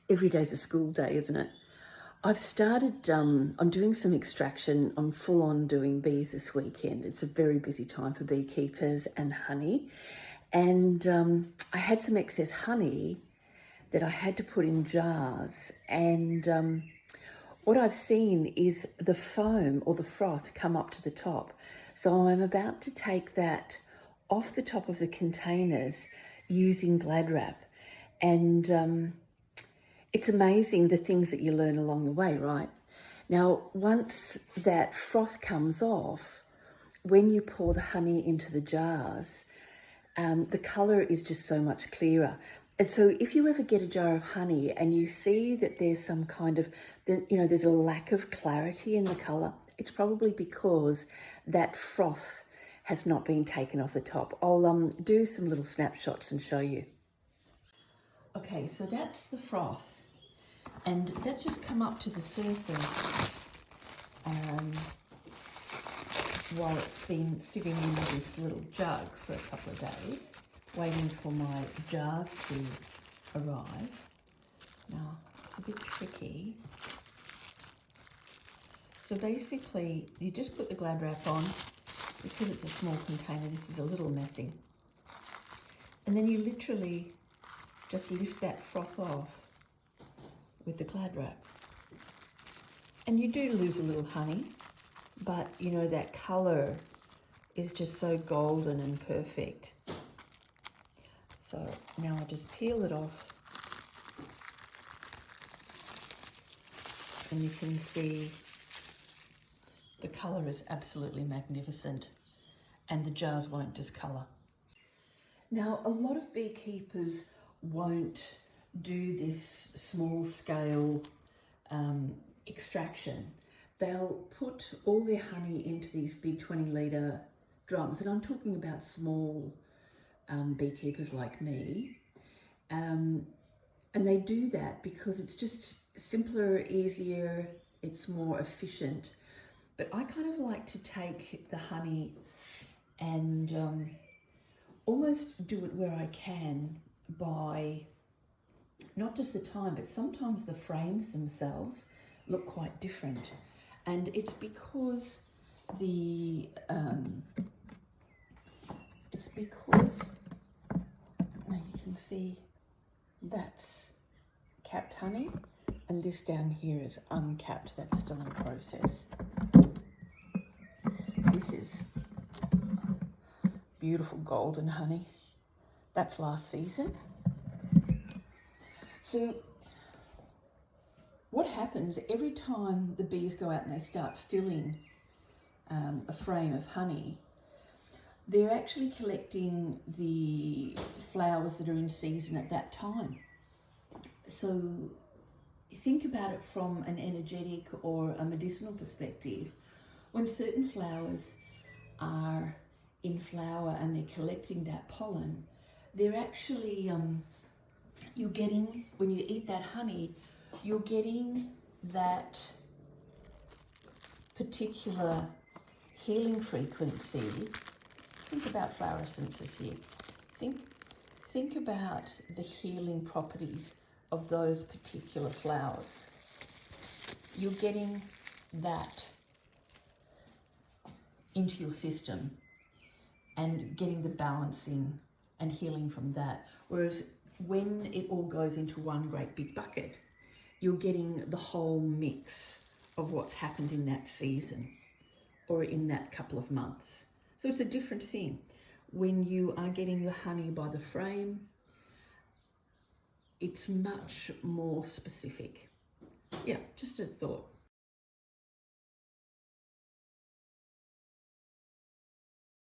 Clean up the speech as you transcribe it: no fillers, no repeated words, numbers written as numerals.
Every day's a school day, isn't it? I've started, I'm doing some extraction. I'm full on doing bees this weekend. It's a very busy time for beekeepers and honey. And I had some excess honey that I had to put in jars. And what I've seen is the foam or the froth come up to the top. So I'm about to take that off the top of the containers using Glad Wrap. And it's amazing the things that you learn along the way, right? Now, once that froth comes off, when you pour the honey into the jars, the colour is just so much clearer. And so if you ever get a jar of honey and you see that there's some kind of, there's a lack of clarity in the colour, it's probably because that froth has not been taken off the top. I'll do some little snapshots and show you. Okay, so that's the froth. And that's just come up to the surface while it's been sitting in this little jug for a couple of days, waiting for my jars to arrive. Now, it's a bit tricky. So basically, you just put the Glad Wrap on. Because it's a small container, this is a little messy. And then you literally just lift that froth off with the Glad Wrap. And you do lose a little honey, but that colour is just so golden and perfect. So now I just peel it off, and you can see the colour is absolutely magnificent, and the jars won't discolour. Now, a lot of beekeepers won't do this small scale extraction. They'll put all their honey into these big 20-litre drums, and I'm talking about small beekeepers like me. And they do that because it's just simpler, easier, it's more efficient. But I kind of like to take the honey and almost do it where I can by not just the time, but sometimes the frames themselves look quite different. And it's because now you can see that's capped honey, and this down here is uncapped, that's still in process. This is beautiful golden honey. That's last season. So what happens every time the bees go out and they start filling a frame of honey, they're actually collecting the flowers that are in season at that time. So think about it from an energetic or a medicinal perspective. When certain flowers are in flower and they're collecting that pollen, they're actually, you're getting, when you eat that honey, you're getting that particular healing frequency. Think about flower essences here. Think about the healing properties of those particular flowers. You're getting that into your system and getting the balancing and healing from that. Whereas when it all goes into one great big bucket, you're getting the whole mix of what's happened in that season or in that couple of months. So it's a different thing. When you are getting the honey by the frame, it's much more specific. Yeah, just a thought.